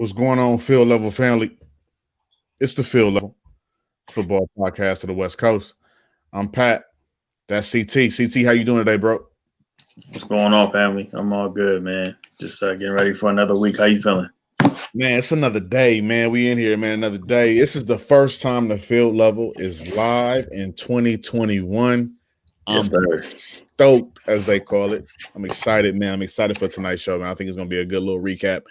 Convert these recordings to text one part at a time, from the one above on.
What's going on, Field Level family? It's the Field Level Football Podcast of the West Coast. I'm Pat. That's CT. CT, how you doing today, bro? What's going on, family? I'm all good, man. Just getting ready for another week. How you feeling? Man, it's another day, man. We in here, man. Another day. This is the first time the Field Level is live in 2021. Yes, I'm sir. stoked, as they call it. I'm excited, man. I'm excited for tonight's show, man. I think it's gonna be a good little recap.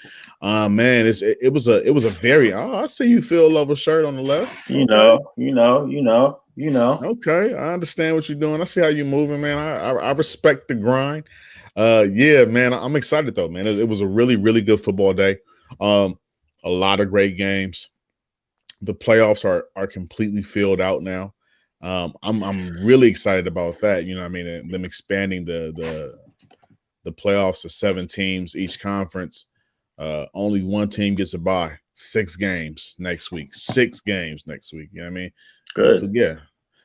Man, it was a very I see you Field Level shirt on the left. You know. Okay, I understand what you're doing. I see how you're moving, man. I respect the grind. Yeah, man. I'm excited though, man. It was a really, really good football day. A lot of great games. The playoffs are completely filled out now. I'm really excited about that. You know what I mean? And them expanding the playoffs to 7 teams each conference. Only one team gets a bye. 6 games next week. 6 games next week. You know what I mean? Good. So yeah.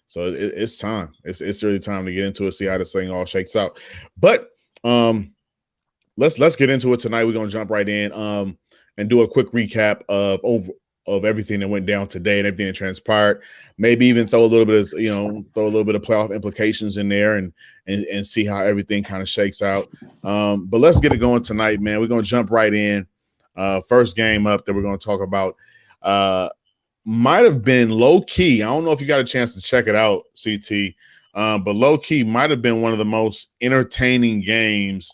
So it's time. It's really time to get into it, see how this thing all shakes out. But let's get into it tonight. We're gonna jump right in and do a quick recap of everything that went down today and everything that transpired. Maybe even throw a little bit of playoff implications in there and see how everything kind of shakes out. But let's get it going tonight, man. We're gonna jump right in. First game up that we're gonna talk about. Might have been low key. I don't know if you got a chance to check it out, CT, but low key might have been one of the most entertaining games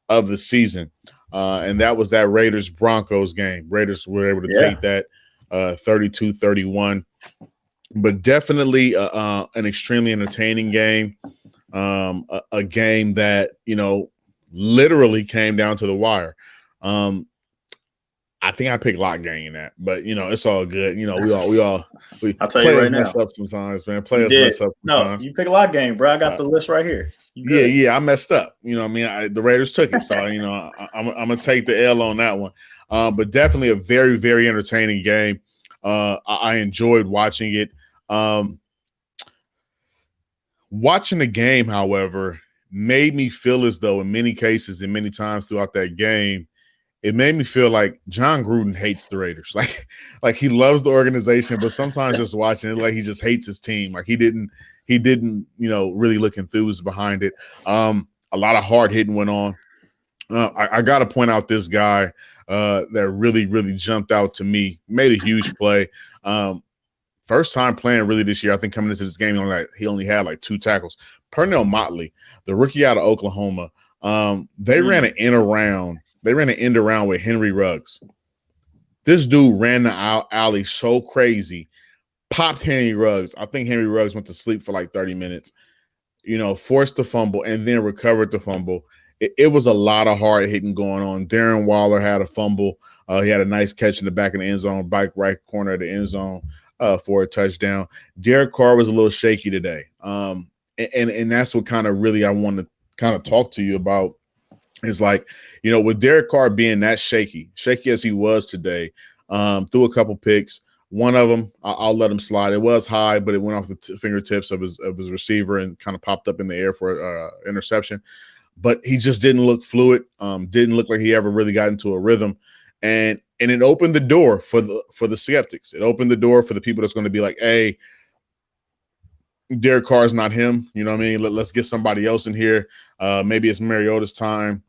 of the season. And that was that Raiders Broncos game. Raiders were able to take that 32-31, but definitely an extremely entertaining game. A game that, literally came down to the wire. I think I picked lock gang in that, but it's all good. I'll tell you right now. Mess up sometimes, man. Players mess up sometimes. No, you pick a lock game, bro. I got the list right here. Yeah, I messed up. The Raiders took it, so I'm gonna take the L on that one. But definitely a very, very entertaining game. I enjoyed watching it. Watching the game, however, made me feel as though in many cases and many times throughout that game, it made me feel like John Gruden hates the Raiders. Like he loves the organization, but sometimes just watching it, like he just hates his team. Like he didn't, really look enthused behind it. A lot of hard hitting went on. I got to point out this guy that really, really jumped out to me, made a huge play. First time playing really this year. I think coming into this game, he only had like 2 tackles. Pernell Motley, the rookie out of Oklahoma, they ran an end around. They ran an end around with Henry Ruggs. This dude ran the alley so crazy, popped Henry Ruggs. I think Henry Ruggs went to sleep for like 30 minutes, forced the fumble and then recovered the fumble. It was a lot of hard hitting going on. Darren Waller had a fumble. He had a nice catch in the back of the end zone, right corner of the end zone for a touchdown. Derek Carr was a little shaky today. And that's what kind of really I want to kind of talk to you about. Is like, with Derek Carr being that shaky as he was today, threw a couple picks. One of them, I'll let him slide. It was high, but it went off the fingertips of his receiver and kind of popped up in the air for interception. But he just didn't look fluid. Didn't look like he ever really got into a rhythm, and it opened the door for the skeptics. It opened the door for the people that's going to be like, hey, Derek Carr is not him. You know what I mean? Let's get somebody else in here. Maybe it's Mariota's time.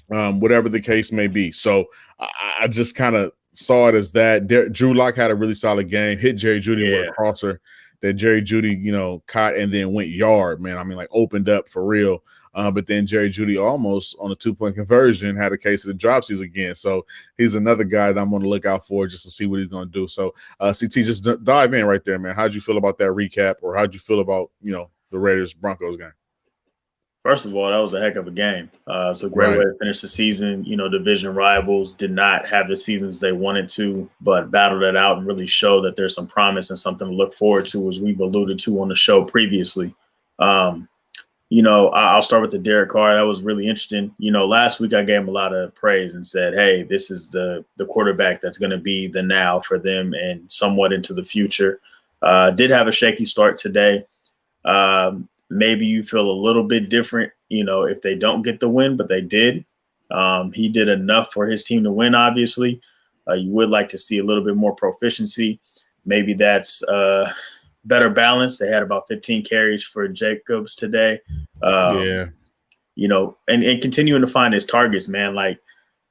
Whatever the case may be. So I just kind of saw it as that. Drew Lock had a really solid game, hit Jerry Jeudy with a crosser that Jerry Jeudy, caught and then went yard, man. I mean, like opened up for real. But then Jerry Jeudy almost on a 2-point conversion had a case of the dropsies again. So he's another guy that I'm going to look out for just to see what he's going to do. So CT, just dive in right there, man. How'd you feel about that recap, or how'd you feel about, the Raiders Broncos game? First of all, that was a heck of a game. It's a great way to finish the season. Division rivals did not have the seasons they wanted to, but battled it out and really showed that there's some promise and something to look forward to, as we've alluded to on the show previously. I'll start with the Derek Carr. That was really interesting. Last week I gave him a lot of praise and said, hey, this is the quarterback that's going to be the now for them and somewhat into the future. Did have a shaky start today. Maybe you feel a little bit different, if they don't get the win, but they did. He did enough for his team to win, obviously. You would like to see a little bit more proficiency. Maybe that's better balance. They had about 15 carries for Jacobs today. Yeah. You know, and continuing to find his targets, man. Like,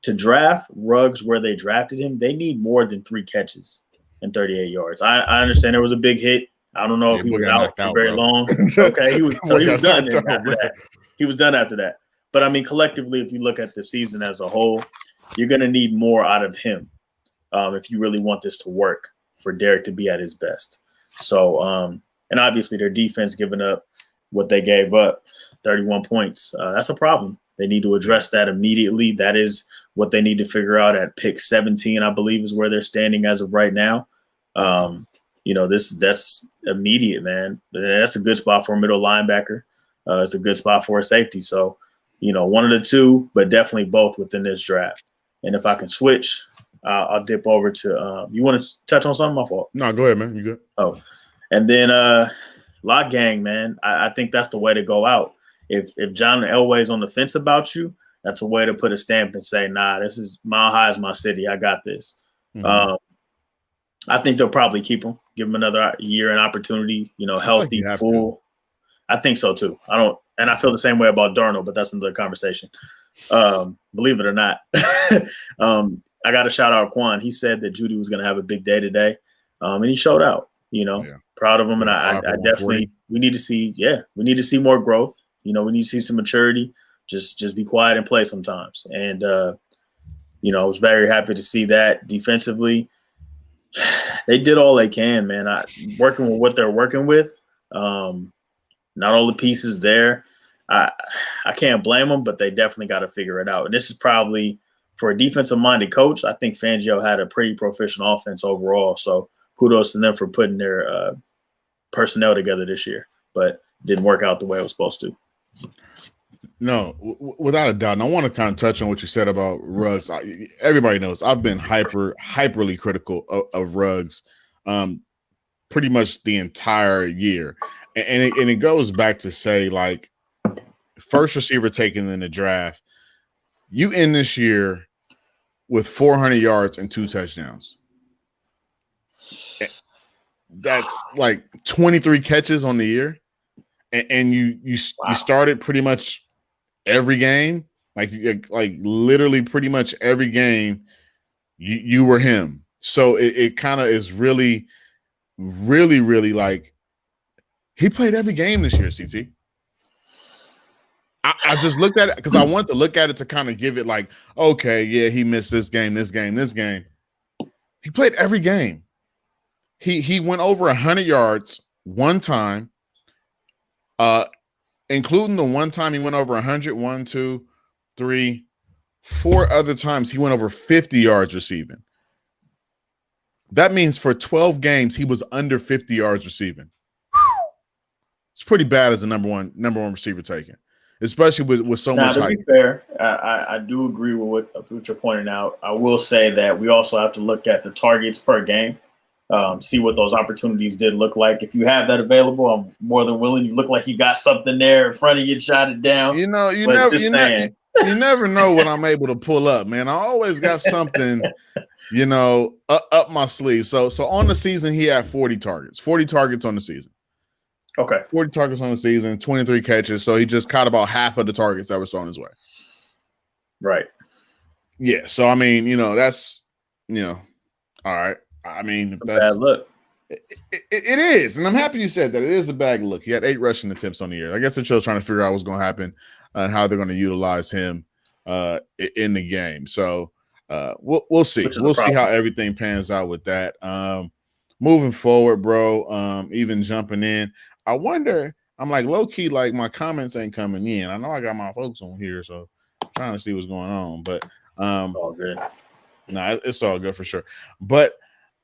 to draft Ruggs where they drafted him, they need more than 3 catches and 38 yards. I understand there was a big hit. I don't know if he was out for very long. Okay, he was done after that. He was done after that. But I mean, collectively, if you look at the season as a whole, you're going to need more out of him if you really want this to work for Derek to be at his best. So, and obviously their defense giving up what they gave up, 31 points. That's a problem. They need to address that immediately. That is what they need to figure out at pick 17, I believe, is where they're standing as of right now. You know, that's immediate, man. That's a good spot for a middle linebacker. It's a good spot for a safety. So, you know, one of the two, but definitely both within this draft. And if I can switch, I'll dip over to you want to touch on something? My fault. No, go ahead, man. You good? Oh, and then Lock Gang, man. I think that's the way to go out. If John Elway's on the fence about you, that's a way to put a stamp and say, nah, this is Mile High is my city. I got this. Mm-hmm. I think they'll probably keep him, give him another year and opportunity, you know, healthy, full. I think so too. I feel the same way about Darnold, but that's another conversation. Believe it or not. I got to shout out Quan. He said that Judy was going to have a big day today. And he showed out, you know, proud of him. And I definitely, we need to see more growth. You know, we need to see some maturity. Just be quiet and play sometimes. And, you know, I was very happy to see that defensively. They did all they can, man. Working with what they're working with. Not all the pieces there. I can't blame them, but they definitely got to figure it out. And this is probably, for a defensive-minded coach, I think Fangio had a pretty proficient offense overall. So kudos to them for putting their personnel together this year, but didn't work out the way it was supposed to. No, without a doubt. And I want to kind of touch on what you said about Ruggs. Everybody knows I've been hyperly critical of Ruggs pretty much the entire year. And it goes back to say, like, first receiver taken in the draft, you end this year with 400 yards and 2 touchdowns. That's like 23 catches on the year. And you started pretty much every game, like literally pretty much every game you were him. So it kind of is really, really, really like he played every game this year, CT. I just looked at it because I wanted to look at it to kind of give it like, okay, yeah, he missed this game, this game, this game. He played every game. He went over 100 yards one time, including the one time he went over 100, 1, 2, 3, 4 other times he went over 50 yards receiving. That means for 12 games, he was under 50 yards receiving. It's pretty bad as a number one receiver taken, especially with so much hype. To be fair, I do agree with what you're pointing out. I will say that we also have to look at the targets per game, see what those opportunities did look like. If you have that available, I'm more than willing. You look like you got something there in front of you, jot it down. You know, you never know what I'm able to pull up, man. I always got something, you know, up my sleeve. So on the season, he had 40 targets on the season. Okay. 40 targets on the season, 23 catches. So he just caught about half of the targets that were thrown his way. Right. Yeah. So, I mean, you know, that's, you know, all right. I mean, that's a bad look. It is. And I'm happy you said that. It is a bad look. He had 8 rushing attempts on the year. I guess they're just trying to figure out what's going to happen and how they're going to utilize him in the game. So we'll see. We'll see how everything pans out with that. Moving forward, bro, even jumping in, I wonder, I'm like low key, like my comments ain't coming in. I know I got my folks on here, so I'm trying to see what's going on. But it's all good. No, it's all good for sure. But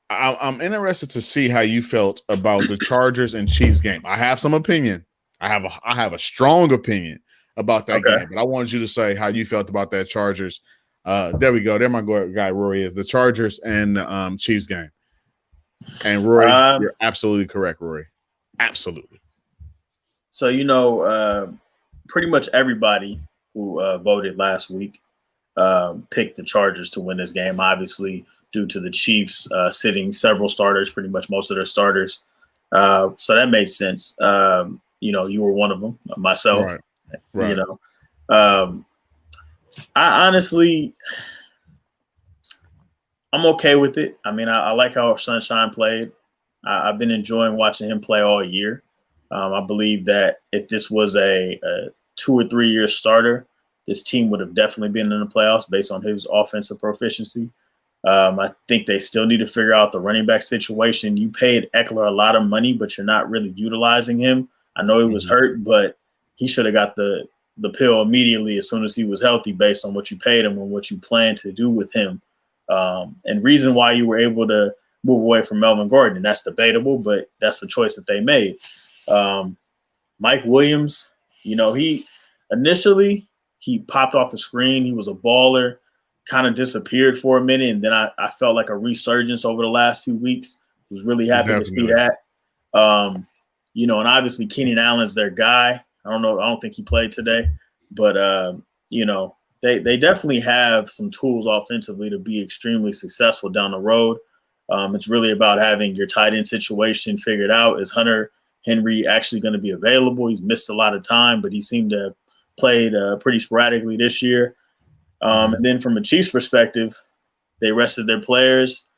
I'm interested to see how you felt about the Chargers and Chiefs game. I have some opinion. I have a strong opinion about that game, but I wanted you to say how you felt about that Chargers. There we go. There my guy Rory is the Chargers and Chiefs game. And Rory, you're absolutely correct, Rory. Absolutely. So, you know, pretty much everybody who voted last week picked the Chargers to win this game, obviously due to the Chiefs sitting several starters, pretty much most of their starters. So that made sense. You were one of them, myself. Right. I honestly, I'm okay with it. I mean, I like how Sunshine played. I've been enjoying watching him play all year. I believe that if this was a 2 or 3 year starter, this team would have definitely been in the playoffs based on his offensive proficiency. I think they still need to figure out the running back situation. You paid Eckler a lot of money, but you're not really utilizing him. I know he was hurt, but he should have got the pill immediately as soon as he was healthy based on what you paid him and what you plan to do with him. And reason why you were able to move away from Melvin Gordon, and that's debatable, but that's the choice that they made. Mike Williams, he initially popped off the screen. He was a baller, kind of disappeared for a minute, and then I felt like a resurgence over the last few weeks. Was really happy to see that. And obviously Keenan Allen's their guy. I don't think he played today, but they definitely have some tools offensively to be extremely successful down the road. It's really about having your tight end situation figured out. Is Hunter Henry actually going to be available? He's missed a lot of time, but he seemed to have played pretty sporadically this year. And then from a Chiefs perspective, they rested their players.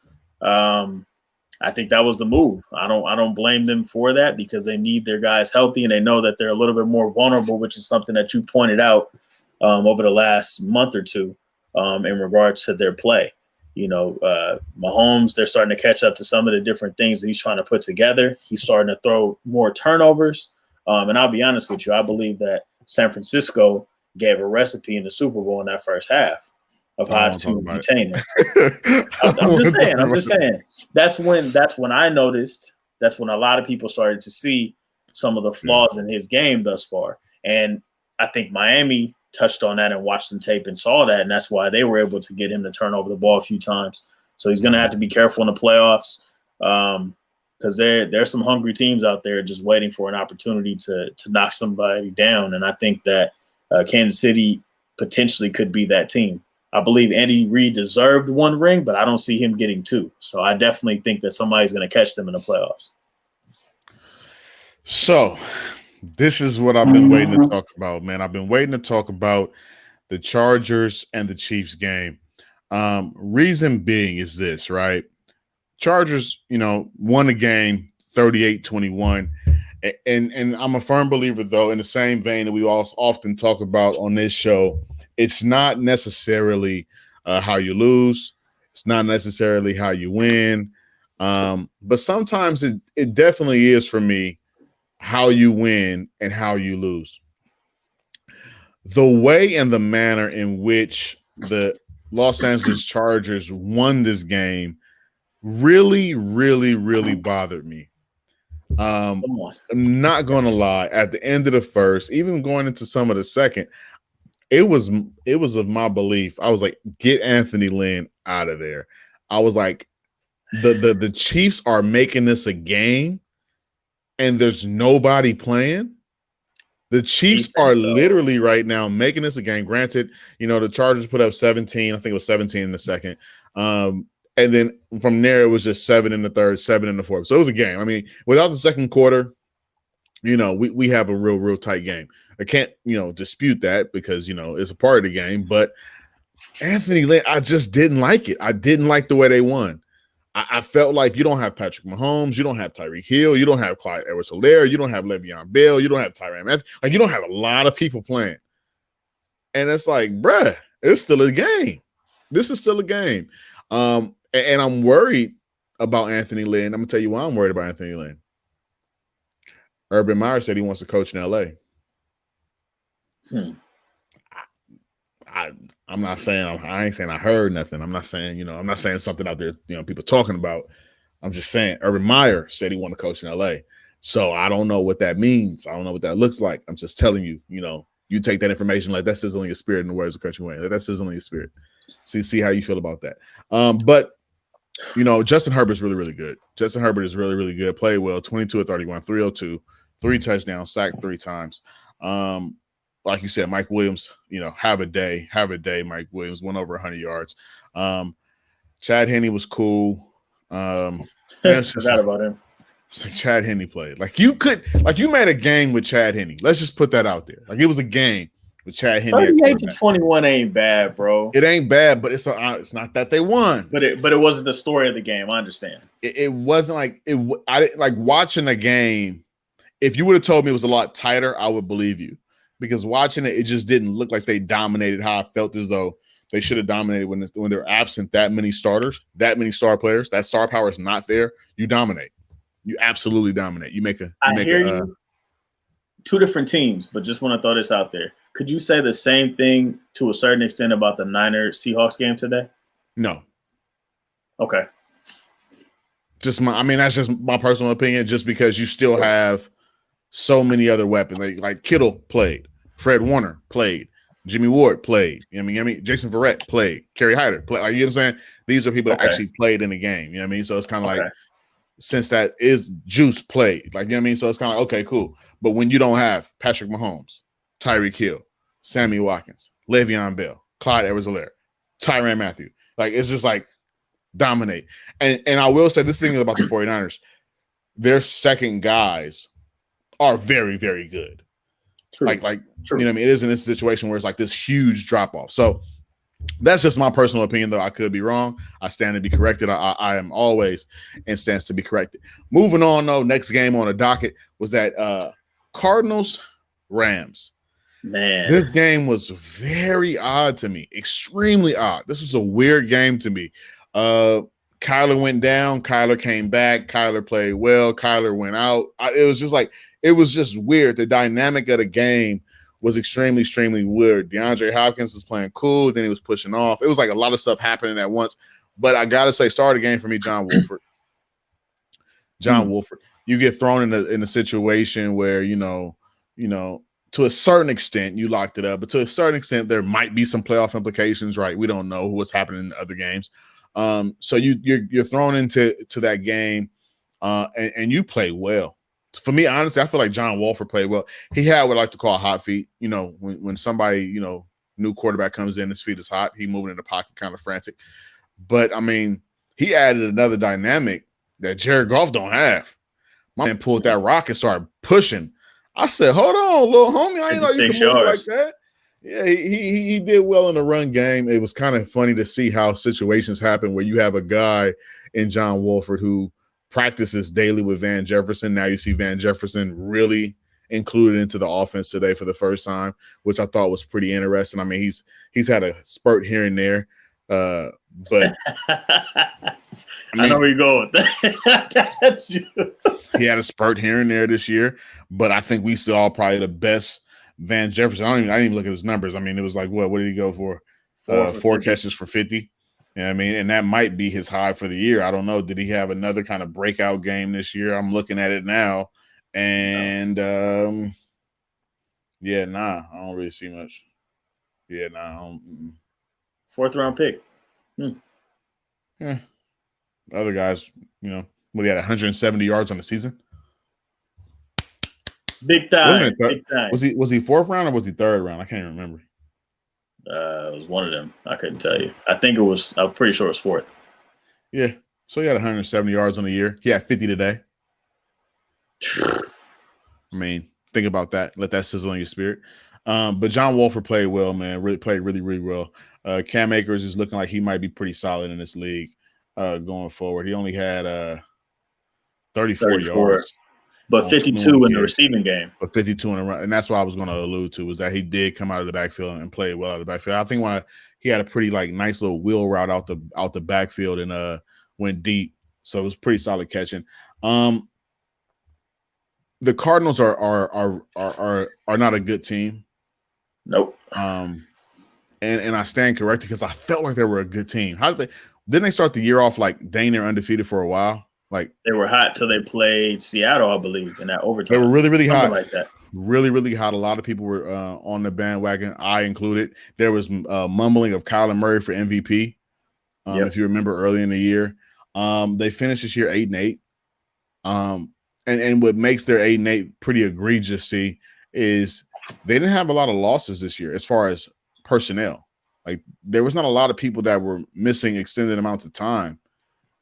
I think that was the move. I don't blame them for that because they need their guys healthy and they know that they're a little bit more vulnerable, which is something that you pointed out over the last month or two in regards to their play. Mahomes, they're starting to catch up to some of the different things that he's trying to put together. He's starting to throw more turnovers. And I'll be honest with you, I believe that San Francisco gave a recipe in the Super Bowl in that first half of how to detain him. I'm just saying. That's when I noticed. That's when a lot of people started to see some of the flaws in his game thus far. And I think Miami touched on that and watched some tape and saw that, and that's why they were able to get him to turn over the ball a few times. So he's going to have to be careful in the playoffs because there's some hungry teams out there just waiting for an opportunity to knock somebody down. And I think that Kansas City potentially could be that team. I believe Andy Reid deserved one ring, but I don't see him getting two. So I definitely think that somebody's going to catch them in the playoffs. So this is what I've been waiting to talk about, man. I've been waiting to talk about the Chargers and the Chiefs game. Reason being is this, right? Chargers, won the game 38-21. And I'm a firm believer, though, in the same vein that we also often talk about on this show, it's not necessarily how you lose. It's not necessarily how you win. But sometimes it definitely is for me how you win and how you lose. The way and the manner in which the Los Angeles Chargers won this game really, really, really bothered me. I'm not going to lie. At the end of the first, even going into some of the second, it was of my belief. I was like, get Anthony Lynn out of there. I was like, the Chiefs are making this a game, and there's nobody playing. The Chiefs are literally right now making this a game. Granted, the Chargers put up 17. I think it was 17 in the second. And then from there, it was just 7 in the third, 7 in the fourth. So it was a game. I mean, without the second quarter, we have a real, real tight game. I can't, dispute that because, it's a part of the game. But Anthony Lynn, I just didn't like it. I didn't like the way they won. I felt like you don't have Patrick Mahomes, you don't have Tyreek Hill, you don't have Clyde Edwards-Helaire, you don't have Le'Veon Bell, you don't have Tyrann Mathieu. Like, you don't have a lot of people playing. And it's like, bruh, it's still a game. This is still a game. And I'm worried about Anthony Lynn. I'm going to tell you why I'm worried about Anthony Lynn. Urban Meyer said he wants to coach in L.A. I'm not saying I ain't saying I heard nothing. I'm not saying I'm not saying something out there people talking about. I'm just saying Urban Meyer said he want to coach in LA. So I don't know what that means. I don't know what that looks like. I'm just telling you. You take that information like that's sizzling your spirit in the words of Coach Wayne. Like, that's sizzling your spirit. See how you feel about that. But Justin Herbert's really, really good. Justin Herbert is really, really good. Played well. 22 of 31, 302, 3 touchdowns, sacked 3 times. like you said, Mike Williams, have a day. Mike Williams went over 100 yards. Chad Henne was cool. Forgot about him. It's like Chad Henne played. Like you made a game with Chad Henne. Let's just put that out there. Like it was a game with Chad Henne. 38-21 ain't bad, bro. It ain't bad, but it's not that they won. But it wasn't the story of the game. I understand. It wasn't like it. I didn't like watching a game. If you would have told me it was a lot tighter, I would believe you. Because watching it just didn't look like they dominated how I felt as though they should have dominated when they're absent that many starters, that many star players. That star power is not there. You dominate. You absolutely dominate. I hear you. Two different teams, but just want to throw this out there. Could you say the same thing to a certain extent about the Niners-Seahawks game today? No. Okay. That's just my personal opinion, just because you still have so many other weapons. Like Kittle played. Fred Warner played. Jimmy Ward played. Jason Verrett played. Kerry Hyder played. Like, you know what I'm saying? These are people that actually played in the game. You know what I mean? So it's kind of like, since that is Juice played. Like, you know what I mean? So it's kind of like, okay, cool. But when you don't have Patrick Mahomes, Tyreek Hill, Sammy Watkins, Le'Veon Bell, Clyde Edwards-Helaire, Tyrann Mathieu, like, it's just like dominate. And I will say this thing about the 49ers, their second guys are very, very good. True. Like True. You know what I mean? It isn't this situation where it's like this huge drop off. So that's just my personal opinion, though. I could be wrong. I stand to be corrected. I am always in stance to be corrected. Moving on, though, next game on the docket was that Cardinals-Rams. Man, this game was very odd to me. Extremely odd. This was a weird game to me. Kyler went down. Kyler came back. Kyler played well. Kyler went out. It was just weird. The dynamic of the game was extremely, extremely weird. DeAndre Hopkins was playing cool. Then he was pushing off. It was like a lot of stuff happening at once. But I got to say, start of the game for me, John Wolford. Wolford. You get thrown in a situation where, to a certain extent, you locked it up. But to a certain extent, there might be some playoff implications, right? We don't know what's happening in the other games. So you're thrown into that game, and you play well. For me, honestly, I feel like John Wolford played well. He had what I like to call hot feet. When somebody, new quarterback comes in, his feet is hot. He moving in the pocket, kind of frantic. But he added another dynamic that Jared Goff don't have. My man pulled that rock and started pushing. I said, "Hold on, little homie. I ain't know you can move like that." Yeah, he did well in the run game. It was kind of funny to see how situations happen where you have a guy in John Wolford who practices daily with Van Jefferson. Now you see Van Jefferson really included into the offense today for the first time, which I thought was pretty interesting. He's had a spurt here and there, but I know where you go with that. He had a spurt here and there this year, but I think we saw probably the best Van Jefferson. I didn't even look at his numbers. It was like, what did he go for? 4 catches for 50. You know what I mean? And that might be his high for the year. I don't know. Did he have another kind of breakout game this year? I'm looking at it now. And, I don't really see much. Yeah, nah. 4th round pick. Yeah. Other guys, he had 170 yards on the season. Big time. Big time. Was he 4th round or was he 3rd round? I can't even remember. It was one of them. I couldn't tell you. I'm pretty sure it was 4th. Yeah. So he had 170 yards on the year. He had 50 today. Think about that. Let that sizzle in your spirit. But John Wolford played well, man. Played really, really well. Cam Akers is looking like he might be pretty solid in this league going forward. He only had 34 yards. But 52 in the receiving game. But 52 in the run. And that's what I was going to allude to, was that he did come out of the backfield and play well out of the backfield. I think he had a pretty nice little wheel route out the backfield and went deep. So it was pretty solid catching. The Cardinals are not a good team. Nope. And I stand corrected because I felt like they were a good team. Didn't they start the year off dang near undefeated for a while? They were hot till they played Seattle, I believe, in that overtime. They were really, really hot. Like that. Really, really hot. A lot of people were on the bandwagon, I included. There was mumbling of Kyler Murray for MVP, if you remember early in the year. They finished this year 8-8. And what makes their 8-8 pretty egregious, is they didn't have a lot of losses this year as far as personnel. Like there was not a lot of people that were missing extended amounts of time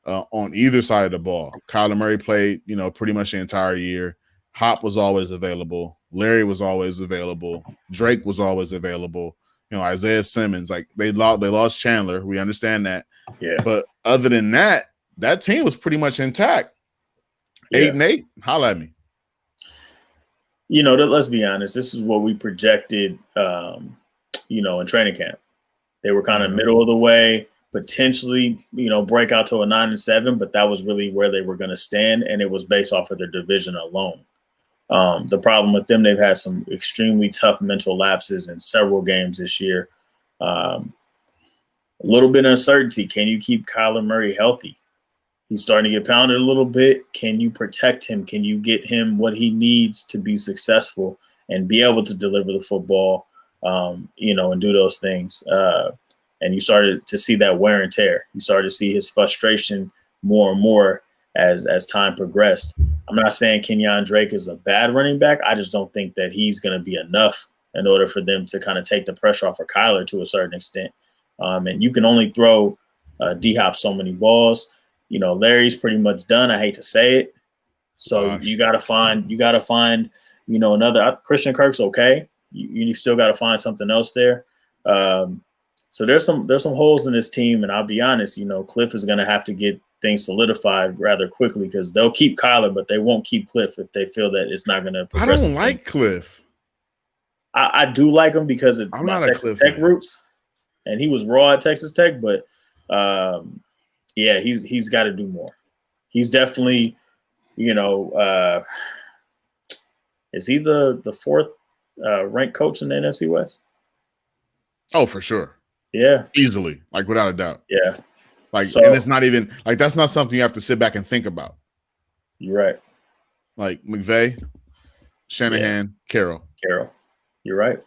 on either side of the ball. Kyler Murray played, pretty much the entire year. Hop was always available. Larry was always available. Drake was always available. Isaiah Simmons, like they lost Chandler. We understand that. Yeah. But other than that, that team was pretty much intact. Yeah. 8-8, holla at me. Let's be honest. This is what we projected, in training camp. They were kind of middle of the way, potentially, break out to a 9-7, but that was really where they were going to stand, and it was based off of their division alone. The problem with them, they've had some extremely tough mental lapses in several games this year. A little bit of uncertainty. Can you keep Kyler Murray healthy? He's starting to get pounded a little bit. Can you protect him? Can you get him what he needs to be successful and be able to deliver the football, and do those things? And you started to see that wear and tear. You started to see his frustration more and more as time progressed. I'm not saying Kenyon Drake is a bad running back. I just don't think that he's going to be enough in order for them to kind of take the pressure off of Kyler to a certain extent. And you can only throw D-Hop so many balls. Larry's pretty much done. I hate to say it. So you got to find, another. Christian Kirk's okay. You still got to find something else there. So there's some holes in this team, and I'll be honest, Cliff is going to have to get things solidified rather quickly because they'll keep Kyler, but they won't keep Cliff if they feel that it's not going to progress. I don't like Cliff. I do like him because of my Texas Tech roots, and he was raw at Texas Tech, but he's got to do more. He's definitely, is he the fourth ranked coach in the NFC West? Oh, for sure. Yeah. Easily, like without a doubt. Yeah. And it's not even like that's not something you have to sit back and think about. You're right. Like McVay, Shanahan, Carroll. You're right.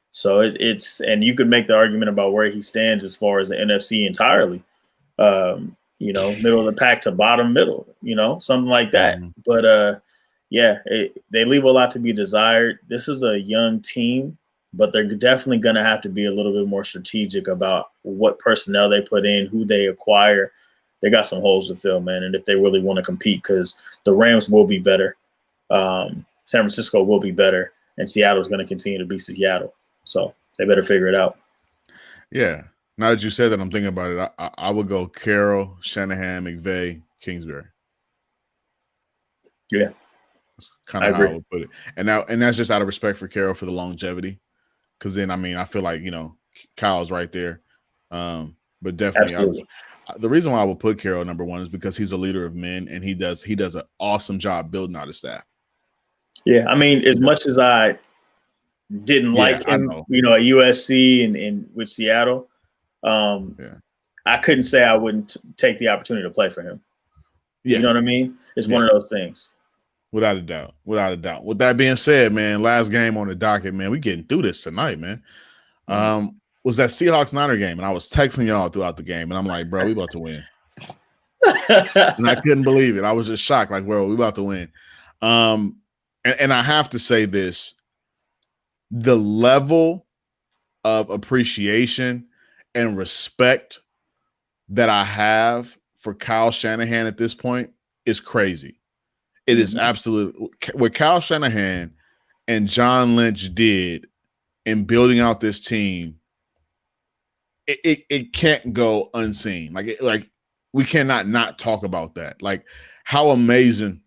So it's and you could make the argument about where he stands as far as the NFC entirely. Middle of the pack to bottom middle, something like that. Mm-hmm. But they leave a lot to be desired. This is a young team, but they're definitely going to have to be a little bit more strategic about what personnel they put in, who they acquire. They got some holes to fill, man. And if they really want to compete, because the Rams will be better, San Francisco will be better, and Seattle's going to continue to be Seattle. So they better figure it out. Yeah. Now that you said that, I'm thinking about it. I would go Carroll, Shanahan, McVay, Kingsbury. Yeah. That's kind of how I would put it. And that's just out of respect for Carroll for the longevity. Because then, I feel like, Kyle's right there. But definitely, the reason why I would put Carroll number one is because he's a leader of men, and he does an awesome job building out his staff. Yeah, as much as I didn't like him, at USC and with Seattle, I couldn't say I wouldn't take the opportunity to play for him. Yeah. You know what I mean? It's one of those things. Without a doubt. With that being said, man, last game on the docket, man, we getting through this tonight, man. Was that Seahawks-Niner game, and I was texting y'all throughout the game, and I'm like, bro, we about to win. And I couldn't believe it. I was just shocked, like, bro, we about to win. And I have to say this, the level of appreciation and respect that I have for Kyle Shanahan at this point is crazy. It is absolutely what Kyle Shanahan and John Lynch did in building out this team. It can't go unseen. Like we cannot not talk about that. Like, how amazing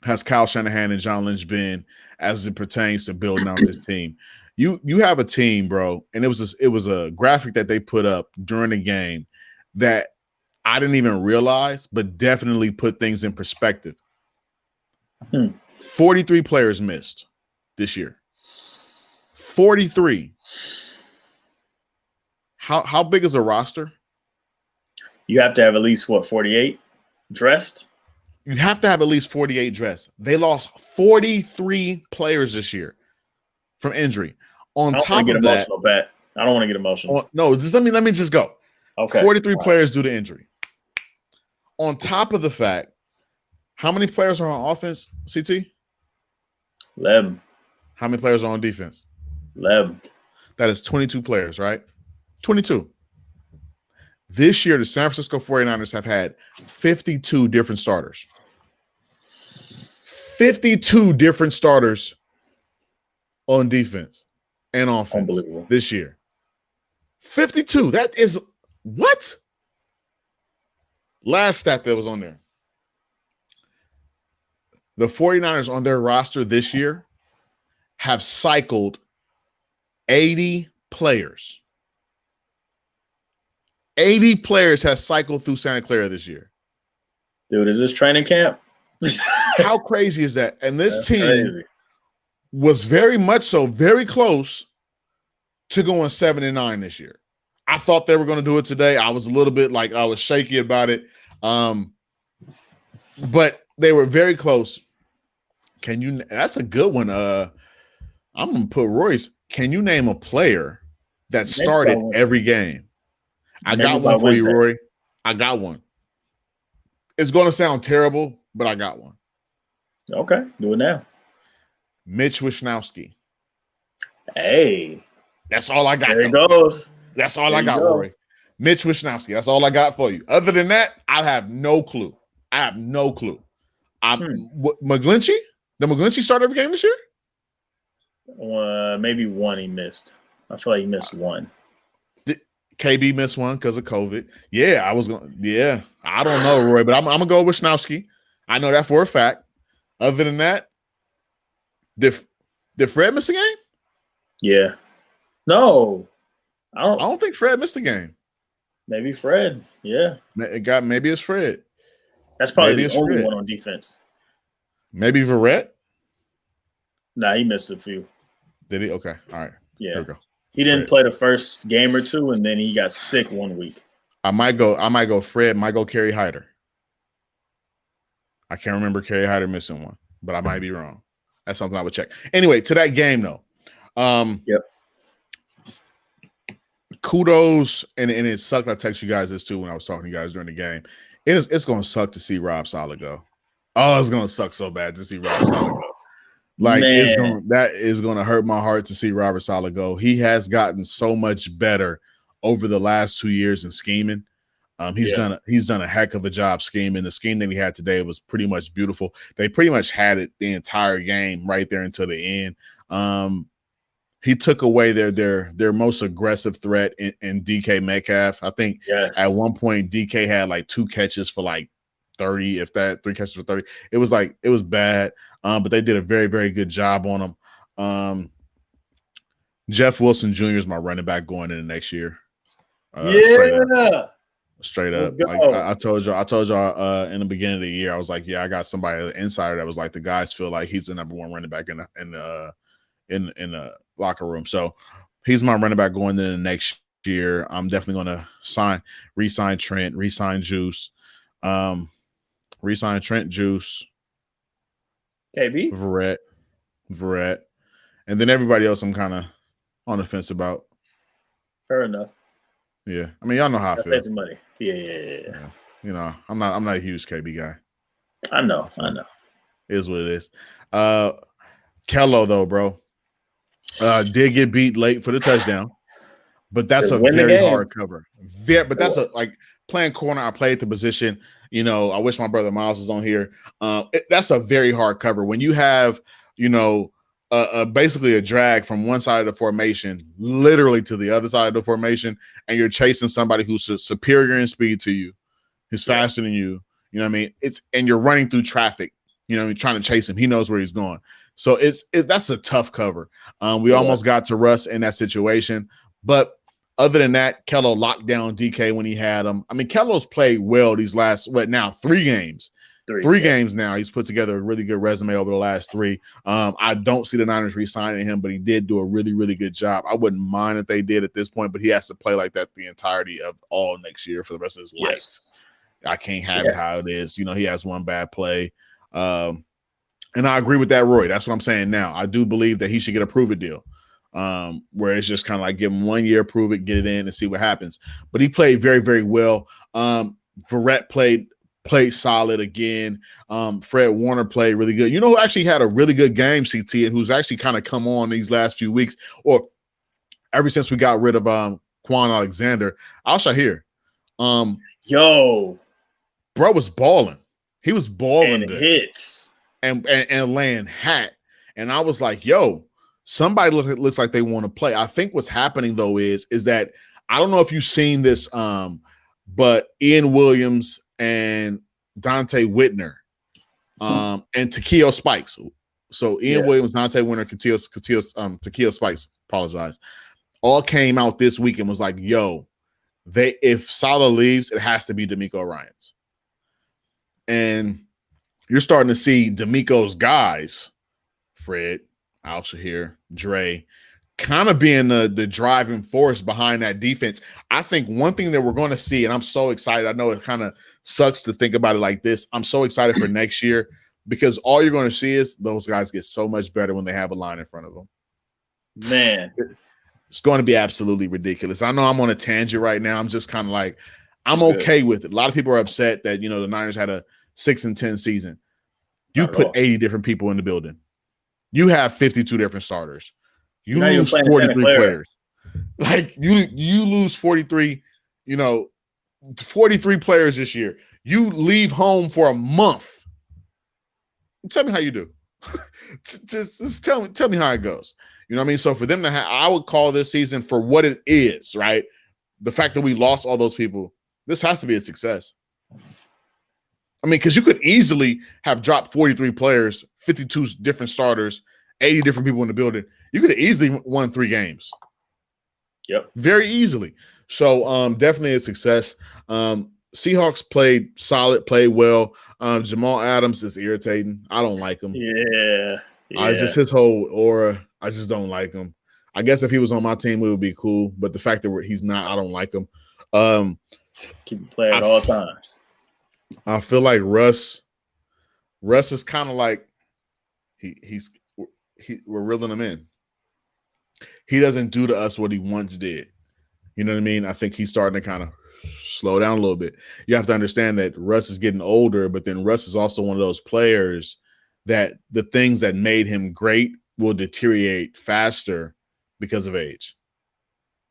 has Kyle Shanahan and John Lynch been as it pertains to building out this team? You have a team, bro, and it was a graphic that they put up during the game that I didn't even realize, but definitely put things in perspective. 43 players missed this year. 43. How big is a roster? You have to have at least 48 dressed? You have to have at least 48 dressed. They lost 43 players this year from injury. On top of that, Pat. I don't want to get emotional. No, just let me just go. Okay. 43 players due to injury. On top of the fact, how many players are on offense, CT? 11. How many players are on defense? 11. That is 22 players, right? 22. This year, the San Francisco 49ers have had 52 different starters. 52 different starters on defense and offense this year. 52. That is what? Last stat that was on there. The 49ers on their roster this year have cycled 80 players. 80 players has cycled through Santa Clara this year. Dude, is this training camp? How crazy is that? And this team was very much so, very close to going 7-9 this year. I thought they were going to do it today. I was a little bit like I was shaky about it. But they were very close. That's a good one. I'm going to put Royce. Can you name a player that started every game? I got one for you, Roy. I got one. It's going to sound terrible, but I got one. Okay, do it now. Mitch Wishnowsky. Hey. That's all I got. There it goes. That's all I got, Roy. Mitch Wishnowsky. That's all I got for you. Other than that, I have no clue. McGlinchey? Did McGlinchey start every game this year? Maybe one he missed. I feel like he missed one. KB missed one because of COVID. I don't know, Roy, but I'm gonna go with Wishnowsky. I know that for a fact. Other than that, did Fred miss a game? Yeah. No. I don't think Fred missed a game. Maybe Fred. Yeah. Maybe it's Fred. That's probably the only one on defense. Maybe Verrett? Nah, he missed a few. Did he? Okay. All right. Yeah. There we go. He didn't play the first game or two, and then he got sick 1 week. I might go Fred, might go Kerry Hyder. I can't remember Kerry Hyder missing one, but I might be wrong. That's something I would check. Anyway, to that game though. Yep. Kudos, and it sucked. I texted you guys this too when I was talking to you guys during the game. It's gonna suck to see Rob Saleh go. Oh, it's gonna suck so bad to see Rob Saleh go. Like that is gonna hurt my heart to see Robert Saleh go. He has gotten so much better over the last 2 years in scheming. He's done a heck of a job scheming. The scheme that he had today was pretty much beautiful. They pretty much had it the entire game right there until the end. He took away their most aggressive threat in DK Metcalf. I think at one point DK had like 2 catches for like 30, if that, 3 catches for 30. It was bad. But they did a very, very good job on him. Jeff Wilson Jr. is my running back going into next year. Straight up. Like, I told y'all in the beginning of the year, I was like, I got somebody insider that was like, the guys feel like he's the number 1 running back in the locker room. So he's my running back going into the next year. I'm definitely going to re-sign Trent, re-sign Juice, re-sign Trent, Juice, KB, Verrett, and then everybody else I'm kind of on the fence about. Fair enough. Yeah, I mean, y'all know how I feel. Some money. Yeah. You know, I'm not a huge KB guy. I know. It is what it is. Kello though, bro, did get beat late for the touchdown, but that's a very hard cover. But that's like playing corner. I played the position. You know, I wish my brother Miles was on here. That's a very hard cover when you have, basically a drag from one side of the formation, literally to the other side of the formation, and you're chasing somebody who's superior in speed to you, who's faster than you. You know what I mean? And you're running through traffic. You know, trying to chase him. He knows where he's going. So that's a tough cover. We almost got to Russ in that situation, but other than that, Kello locked down DK when he had him. I mean, Kello's played well these last 3 games. Three games now. He's put together a really good resume over the last 3. I don't see the Niners re-signing him, but he did do a really, really good job. I wouldn't mind if they did at this point, but he has to play like that the entirety of all next year for the rest of his life. I can't have it how it is. You know, he has one bad play. And I agree with that, Roy. That's what I'm saying now. I do believe that he should get a prove it deal, where it's just kind of like give him 1 year, prove it, get it in, and see what happens. But he played very, very well. Verrett played played solid again. Fred Warner played really good. You know who actually had a really good game, CT, and who's actually kind of come on these last few weeks, or ever since we got rid of Quan Alexander, Al Shahir. Yo, bro was balling. He was balling and hits and laying hat. And I was like, yo, somebody looks like they want to play. I think what's happening though is that I don't know if you've seen this, but Ian Williams and Dante Whitner, and Takeo Spikes. So Ian Williams, Dante Whitner, Takeo Spikes, apologize, all came out this week and was like, yo, if Salah leaves, it has to be D'Amico Ryans. And you're starting to see D'Amico's guys, Fred, Al Shahir, Dre, kind of being the driving force behind that defense. I think one thing that we're going to see, and I'm so excited, I know it kind of sucks to think about it like this. I'm so excited for next year because all you're going to see is those guys get so much better when they have a line in front of them. Man, it's going to be absolutely ridiculous. I know I'm on a tangent right now. I'm just kind of like, I'm okay with it. A lot of people are upset that, the Niners had a 6-10 season. You put 80 different people in the building. You have 52 different starters. You lose 43 players. Like you lose 43, 43 players this year. You leave home for a month. Tell me how you do. just tell me how it goes. You know what I mean? So for them to I would call this season for what it is, right? The fact that we lost all those people, this has to be a success. I mean, because you could easily have dropped 43 players, 52 different starters, 80 different people in the building. You could have easily won 3 games. Yep. Very easily. So definitely a success. Seahawks played solid, played well. Jamal Adams is irritating. I don't like him. Yeah. Just his whole aura, I just don't like him. I guess if he was on my team, it would be cool. But the fact that he's not, I don't like him. Keep him playing at all times. I feel like Russ is kind of like we're reeling him in. He doesn't do to us what he once did. You know what I mean? I think he's starting to kind of slow down a little bit. You have to understand that Russ is getting older, but then Russ is also one of those players that the things that made him great will deteriorate faster because of age.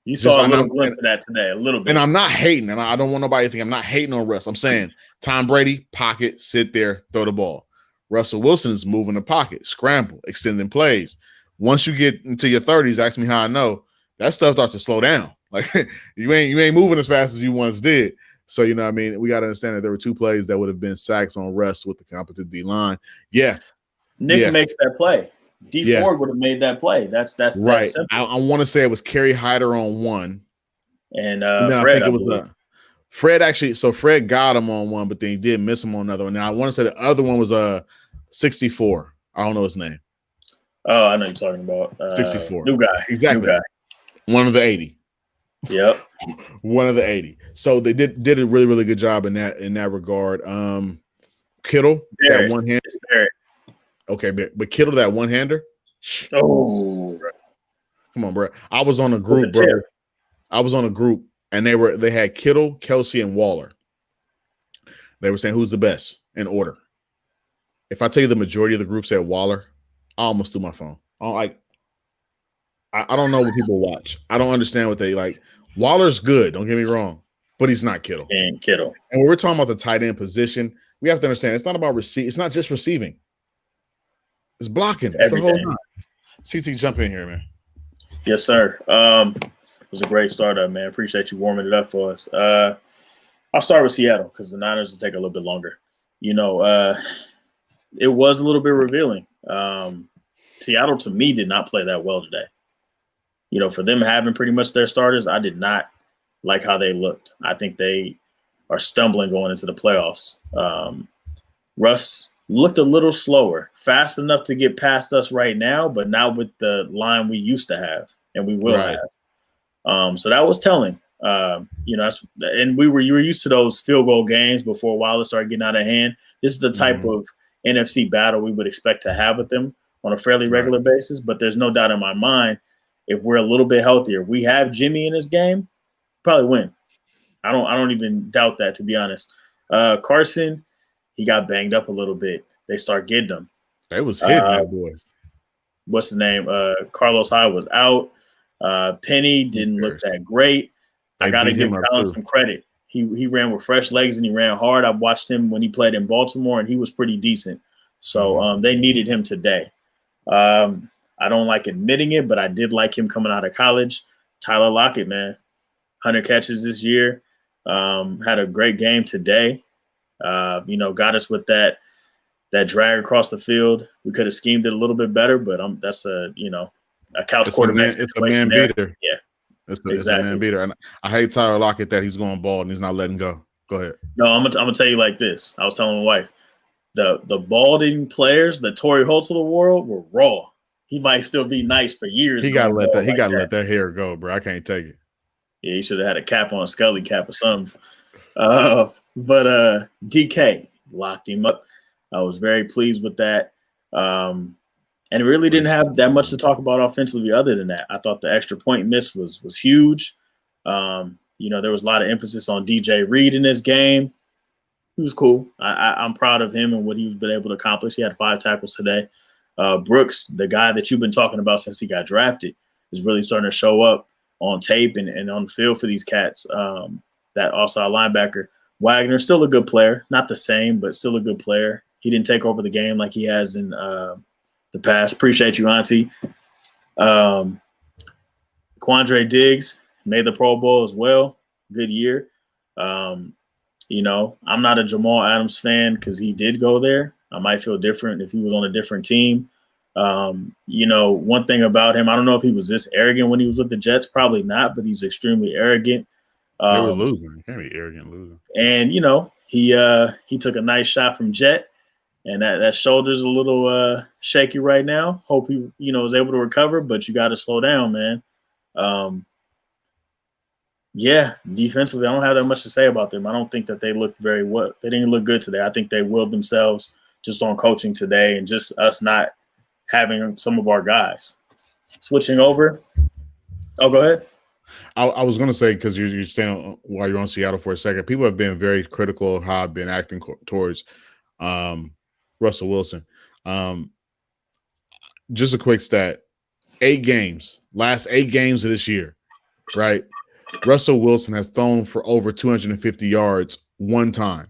You saw a little glimpse of that today, a little bit. And I'm not hating, and I don't want nobody to think I'm not hating on Russ. I'm saying Tom Brady, pocket, sit there, throw the ball. Russell Wilson is moving the pocket, scramble, extending plays. Once you get into your 30s, ask me how I know, that stuff starts to slow down. Like you ain't moving as fast as you once did. So, you know what I mean? We got to understand that there were 2 plays that would have been sacks on Russ with the competent D-line. Yeah. Nick makes that play. Ford would have made that play. That's right. I want to say it was Kerry Hyder on one. And Fred, I think it was Fred actually. So Fred got him on one, but then he did miss him on another one. Now I want to say the other one was 64. I don't know his name. Oh, I know you're talking about 64. New guy. Exactly. New guy. One of the 80. Yep. One of the 80. So they did a really, really good job in that regard. Kittle, that one hand. Okay, but Kittle, that one hander. Oh, come on, bro. I was on a group, bro. I was on a group, and they had Kittle, Kelsey, and Waller. They were saying who's the best in order. If I tell you the majority of the group said Waller, I almost threw my phone. I don't know what people watch. I don't understand what they like. Waller's good, don't get me wrong, but he's not Kittle. And Kittle. And when we're talking about the tight end position, we have to understand it's not about it's not just receiving. It's blocking. It's the whole time. CT, jump in here, man. Yes, sir. It was a great startup, man. Appreciate you warming it up for us. I'll start with Seattle because the Niners will take a little bit longer. It was a little bit revealing. Seattle, to me, did not play that well today. For them having pretty much their starters, I did not like how they looked. I think they are stumbling going into the playoffs. Russ looked a little slower, fast enough to get past us right now, but not with the line we used to have and we will have. So that was telling. And you were used to those field goal games before Wilder started getting out of hand. This is the type of NFC battle we would expect to have with them on a fairly regular basis. But there's no doubt in my mind, if we're a little bit healthier, we have Jimmy in this game, probably win. I don't even doubt that, to be honest. Carson, he got banged up a little bit. They start getting him. They was hitting that boy. What's the name? Carlos Hyde was out. Penny didn't look that great. I got to give Colin some credit. He ran with fresh legs and he ran hard. I watched him when he played in Baltimore, and he was pretty decent. So they needed him today. I don't like admitting it, but I did like him coming out of college. Tyler Lockett, man, 100 catches this year. Had a great game today. Got us with that drag across the field. We could have schemed it a little bit better, but that's a couch quarterback. It's a man beater. Yeah. It's a man beater. And I hate Tyler Lockett that he's going bald and he's not letting go. Go ahead. No, I'm gonna tell you like this. I was telling my wife, the balding players, the Torrey Holtz of the world, were raw. He might still be nice for years. He gotta let that hair go, bro. I can't take it. Yeah, he should have had a cap on, a Scully cap or something. But DK locked him up. I was very pleased with that. And it really didn't have that much to talk about offensively other than that. I thought the extra point miss was huge. There was a lot of emphasis on DJ Reed in this game. He was cool. I'm proud of him and what he's been able to accomplish. He had 5 tackles today. Brooks, the guy that you've been talking about since he got drafted, is really starting to show up on tape and on the field for these cats. That offside linebacker, Wagner, still a good player. Not the same, but still a good player. He didn't take over the game like he has in the past. Appreciate you, Auntie. Quandre Diggs made the Pro Bowl as well. Good year. I'm not a Jamal Adams fan because he did go there. I might feel different if he was on a different team. One thing about him, I don't know if he was this arrogant when he was with the Jets. Probably not, but he's extremely arrogant. They were losing. He can't be arrogant losing. And, he took a nice shot from Jet, and that shoulder's a little shaky right now. Hope he, is able to recover, but you got to slow down, man. Defensively, I don't have that much to say about them. I don't think that they looked very well. They didn't look good today. I think they willed themselves just on coaching today and just us not having some of our guys. Switching over. Oh, go ahead. I was going to say, because you're staying while you're on Seattle for a second, people have been very critical of how I've been acting towards Russell Wilson. Just a quick stat. Last 8 games of this year, right? Russell Wilson has thrown for over 250 yards one time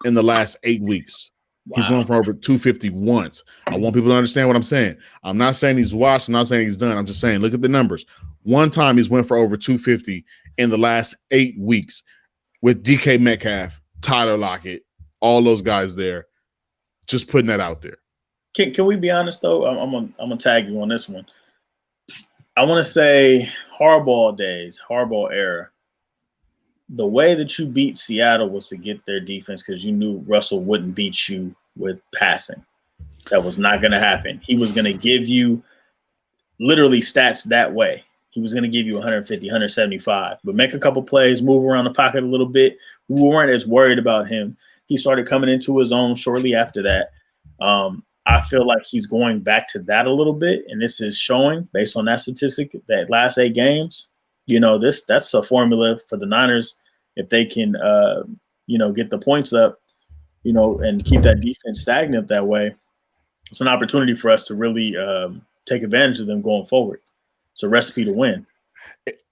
in the last 8 weeks. Wow. He's thrown for over 250 once. I want people to understand what I'm saying. I'm not saying he's washed. I'm not saying he's done. I'm just saying, look at the numbers. One time he's went for over 250 in the last 8 weeks with DK Metcalf, Tyler Lockett, all those guys there. Just putting that out there. Can we be honest, though? I'm gonna tag you on this one. I want to say Harbaugh days, Harbaugh era. The way that you beat Seattle was to get their defense because you knew Russell wouldn't beat you with passing. That was not going to happen. He was going to give you literally stats that way. He was going to give you 150, 175, but make a couple plays, move around the pocket a little bit. We weren't as worried about him. He started coming into his own shortly after that. I feel like he's going back to that a little bit, and this is showing based on that statistic that last 8 games. That's a formula for the Niners if they can, get the points up, and keep that defense stagnant that way. It's an opportunity for us to really take advantage of them going forward. It's a recipe to win.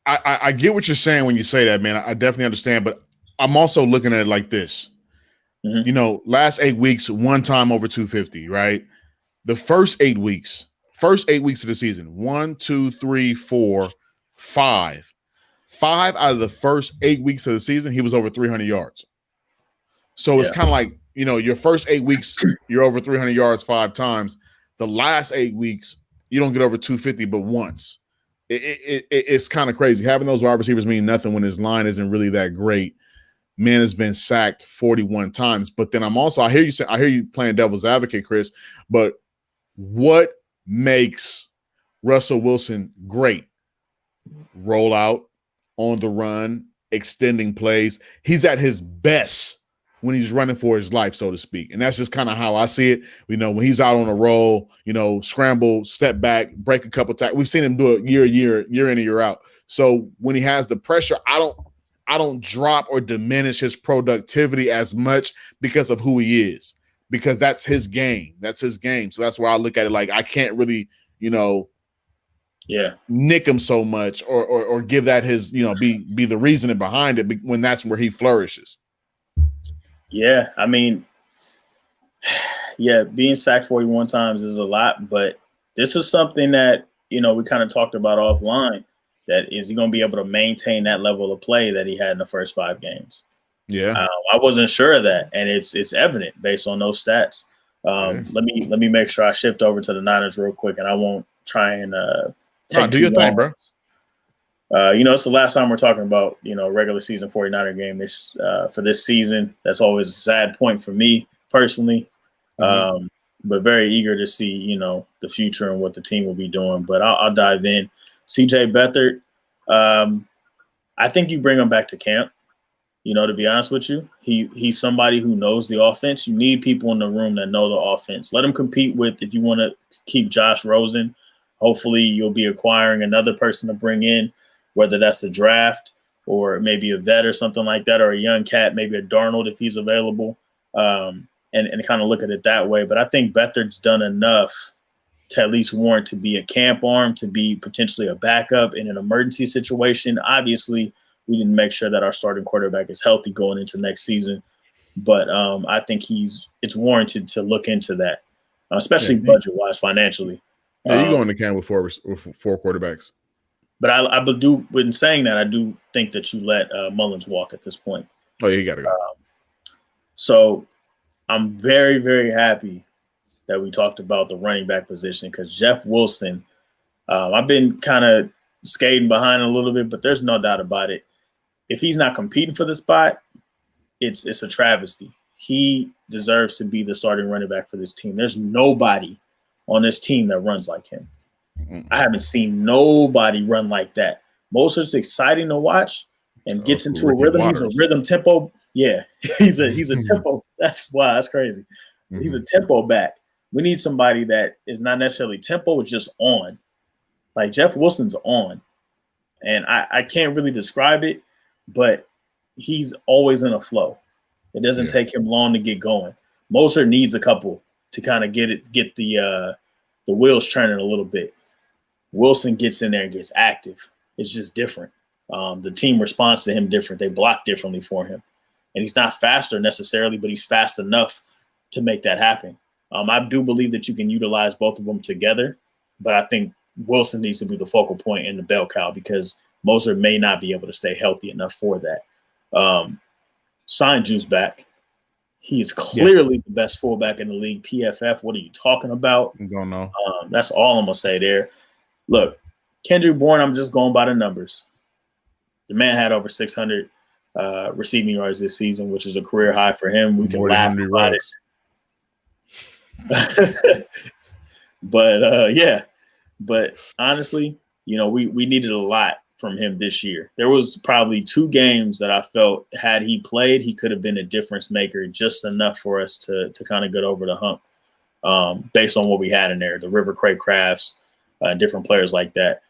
I get what you're saying when you say that, man. I definitely understand, but I'm also looking at it like this. Mm-hmm. Last 8 weeks, one time over 250, right? The first 8 weeks of the season, 1, 2, 3, 4, 5. 5 out of the first 8 weeks of the season, he was over 300 yards. So it's kind of like, your first 8 weeks, you're over 300 yards 5 times. The last 8 weeks, you don't get over 250 but once. It's kind of crazy. Having those wide receivers mean nothing when his line isn't really that great. Man has been sacked 41 times. But then I hear you playing devil's advocate, Chris, but what makes Russell Wilson great? Roll out, on the run, extending plays. He's at his best when he's running for his life, so to speak. And that's just kind of how I see it. When he's out on a roll, scramble, step back, break a couple tackles. We've seen him do it year in and year out. So when he has the pressure, I I don't drop or diminish his productivity as much because of who he is, because that's his game. That's his game. So that's why I look at it like I can't really, nick him so much or give that his, be the reasoning behind it when that's where he flourishes. Yeah, I mean, being sacked 41 times is a lot, but this is something that, we kind of talked about offline. That is he going to be able to maintain that level of play that he had in the first 5 games? Yeah, I wasn't sure of that, and it's evident based on those stats. Let me make sure I shift over to the Niners real quick, and I won't try and take do your thing, bro. It's the last time we're talking about regular season 49er game this for this season. That's always a sad point for me personally, but very eager to see the future and what the team will be doing. But I'll dive in. C.J. Beathard, I think you bring him back to camp. To be honest with you, he's somebody who knows the offense. You need people in the room that know the offense. Let him compete with, if you want to keep Josh Rosen, hopefully you'll be acquiring another person to bring in, whether that's the draft or maybe a vet or something like that, or a young cat, maybe a Darnold if he's available, and kind of look at it that way. But I think Beathard's done enough to at least warrant to be a camp arm, to be potentially a backup in an emergency situation. Obviously, we didn't make sure that our starting quarterback is healthy going into next season. But I think it's warranted to look into that, especially budget-wise, financially. Yeah, you go into camp with four quarterbacks. But I do, in saying that, I do think that you let Mullins walk at this point. Oh, yeah, you got to go. So I'm very, very happy that we talked about the running back position, because Jeff Wilson, I've been kind of skating behind a little bit, but there's no doubt about it. If he's not competing for the spot, it's a travesty. He deserves to be the starting running back for this team. There's nobody on this team that runs like him. I haven't seen nobody run like that. Mostert's exciting to watch and gets into a rhythm. He's a rhythm tempo. Yeah, he's a tempo. That's crazy. He's a tempo back. We need somebody that is not necessarily tempo, it's just on. Like Jeff Wilson's on. And I can't really describe it, but he's always in a flow. It doesn't take him long to get going. Mostert needs a couple to kind of get the wheels turning a little bit. Wilson gets in there and gets active. It's just different. The team responds to him different. They block differently for him. And he's not faster necessarily, but he's fast enough to make that happen. I do believe that you can utilize both of them together, but I think Wilson needs to be the focal point in the bell cow, because Mostert may not be able to stay healthy enough for that. Sign Juice back. He is clearly the best fullback in the league. PFF, what are you talking about? I don't know. That's all I'm going to say there. Look, Kendrick Bourne, I'm just going by the numbers. The man had over 600 receiving yards this season, which is a career high for him. We can laugh about it. But honestly, we needed a lot from him this year. There was probably 2 games that I felt had he played, he could have been a difference maker, just enough for us to kind of get over the hump based on what we had in there, the River Crafts, different players like that.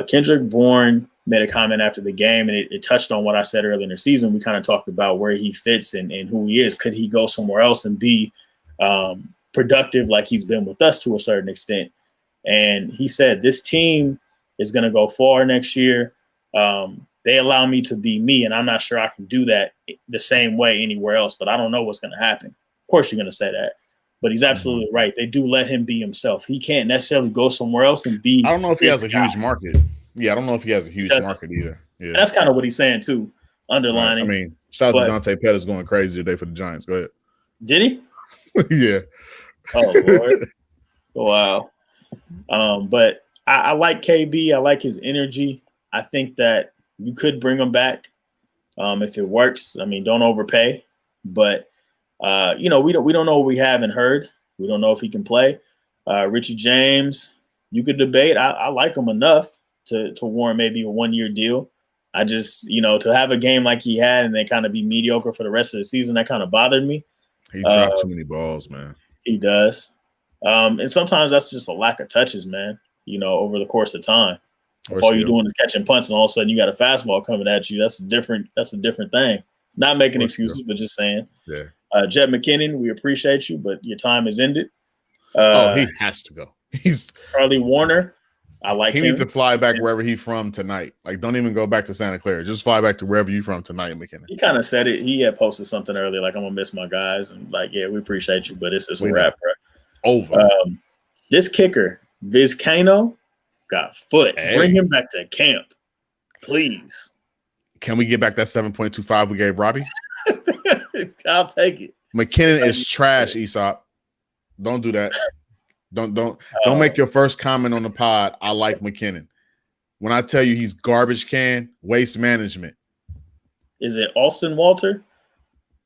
Kendrick Bourne made a comment after the game, and it touched on what I said earlier in the season. We kind of talked about where he fits and who he is. Could he go somewhere else and be productive like he's been with us to a certain extent? And he said, this team is going to go far next year. They allow me to be me, and I'm not sure I can do that the same way anywhere else, but I don't know what's going to happen. Of course you're going to say that, but he's absolutely right. They do let him be himself. He can't necessarily go somewhere else and be. I don't know if he has a huge market. Yeah, I don't know if he has a huge market either. Yeah, that's kind of what he's saying too, underlining. I mean, shout out to Dante Pettis going crazy today for the Giants. Go ahead. Did he? Yeah. Oh, Lord. Wow. But I like KB. I like his energy. I think that you could bring him back if it works. I mean, don't overpay. But, we don't know what we haven't heard. We don't know if he can play. Richie James, you could debate. I like him enough to warrant maybe a 1-year deal. I just, to have a game like he had and then kind of be mediocre for the rest of the season, that kind of bothered me. He dropped too many balls, man. He does. And sometimes that's just a lack of touches, man, over the course of time. If all you're doing is catching punts and all of a sudden you got a fastball coming at you, that's a different thing. Not making excuses, but just saying. Yeah. Jed McKinnon, we appreciate you, but your time is ended. He has to go. He's Charlie Warner. I like him. He needs to fly back wherever he's from tonight. Like, don't even go back to Santa Clara. Just fly back to wherever you're from tonight, McKinnon. He kind of said it. He had posted something earlier, like, I'm going to miss my guys. And, like, yeah, we appreciate you, but it's a wrap, bro. Over. This kicker, Vizcaino, got foot. Hey. Bring him back to camp, please. Can we get back that 7.25 we gave Robbie? I'll take it. McKinnon is trash, Aesop. Don't do that. Don't make your first comment on the pod. I like McKinnon. When I tell you he's garbage can, waste management. Is it Austin Walter?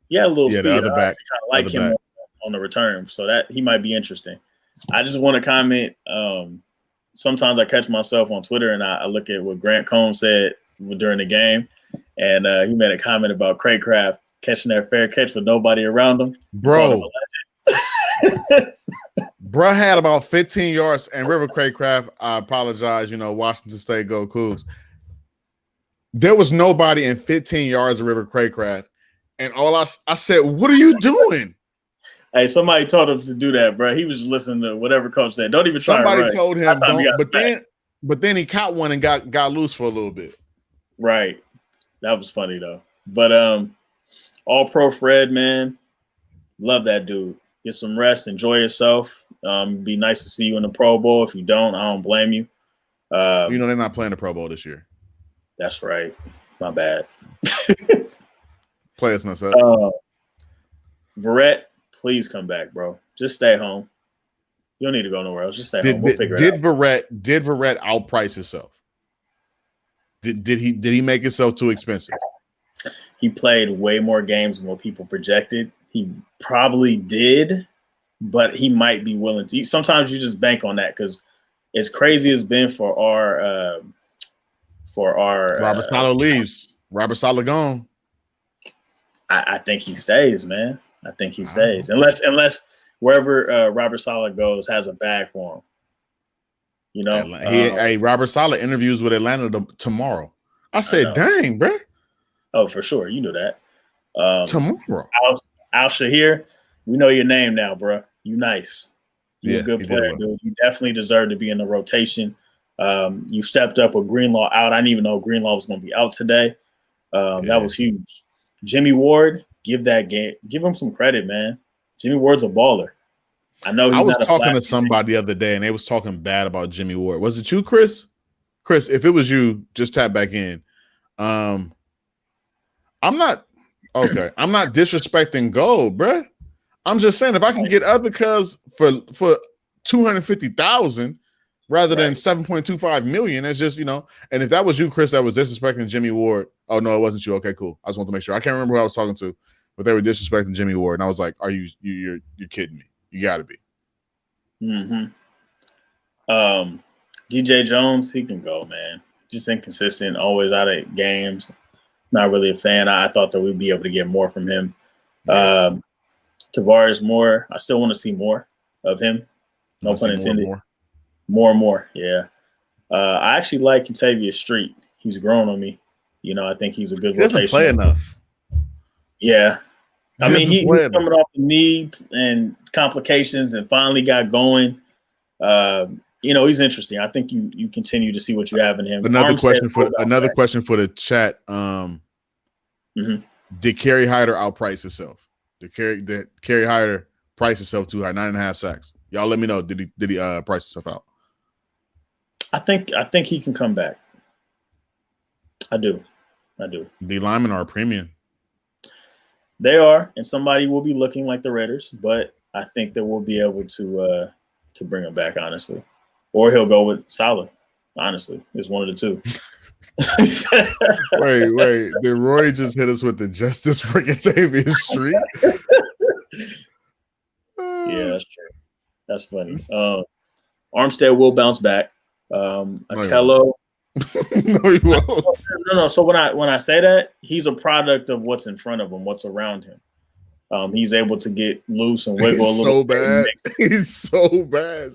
He had a little speed. The other back. I like him on the return, so that he might be interesting. I just want to comment. Sometimes I catch myself on Twitter and I look at what Grant Combs said during the game, and he made a comment about Craycraft catching that fair catch with nobody around him. Bro. Bruh had about 15 yards, and River Craycraft, I apologize, Washington State go Cougs. There was nobody in 15 yards of River Craycraft, and all I said, what are you doing? Hey, somebody told him to do that, bro. He was just listening to whatever coach said. Don't even try. Somebody told him, don't, but then he caught one and got loose for a little bit. Right. That was funny though. But all pro Fred, man. Love that dude. Get some rest, enjoy yourself. Be nice to see you in the Pro Bowl. If you don't, I don't blame you. They're not playing the Pro Bowl this year. That's right. My bad. Players mess up. Verrett, please come back, bro. Just stay home. You don't need to go nowhere else. Just stay home. We'll figure it out. Did Verrett outprice himself? Did he make himself too expensive? He played way more games than what people projected. He probably did, but he might be willing to. Sometimes you just bank on that because as crazy as it's been for our Robert Saleh leaves. Robert Saleh gone. I think he stays, man. I think he stays. Unless wherever Robert Saleh goes has a bag for him. Robert Saleh interviews with Atlanta tomorrow. I said, dang, bro. Oh, for sure. You know that. Tomorrow. Al Shahir, we know your name now, bro. You nice. You're a good player, dude. You definitely deserve to be in the rotation. You stepped up with Greenlaw out. I didn't even know Greenlaw was going to be out today. That was huge. Jimmy Ward, give him some credit, man. Jimmy Ward's a baller. I know he's I was talking to somebody the other day, and they was talking bad about Jimmy Ward. Was it you, Chris? Chris, if it was you, just tap back in. I'm not disrespecting gold, bruh. I'm just saying if I can get other cuz for $250,000 rather than $7.25 million, it's just, and if that was you, Chris, that was disrespecting Jimmy Ward. Oh no, it wasn't you. Okay, cool. I just want to make sure. I can't remember who I was talking to, but they were disrespecting Jimmy Ward, and I was like, "Are you're kidding me? You got to be." DJ Jones, he can go, man. Just inconsistent, always out of games. Not really a fan. I thought that we'd be able to get more from him. Tavares Moore, I still want to see more of him. No pun intended. More and more, yeah. I actually like Kentavious Street. He's grown on me. I think he's a good rotation. He doesn't play enough. Yeah. I mean, he's coming off the knee and complications and finally got going. He's interesting. I think you continue to see what you have in him. Another question for the chat. Did Kerry Hyder outprice himself? Did Kerry Hyder price himself too high? 9.5 sacks. Y'all let me know. Did he price himself out? I think he can come back. I do. D linemen are a premium. They are, and somebody will be looking like the Raiders, but I think that we'll be able to bring him back, honestly. Or he'll go with Saleh, honestly. It's one of the two. Wait. Did Roy just hit us with the justice for Kentavious Street? Yeah, that's true. That's funny. Armstead will bounce back. Akello. No, he won't. No. So when I say that, he's a product of what's in front of him, what's around him. He's able to get loose and wiggle a He's little so bit. bad. He's so bad.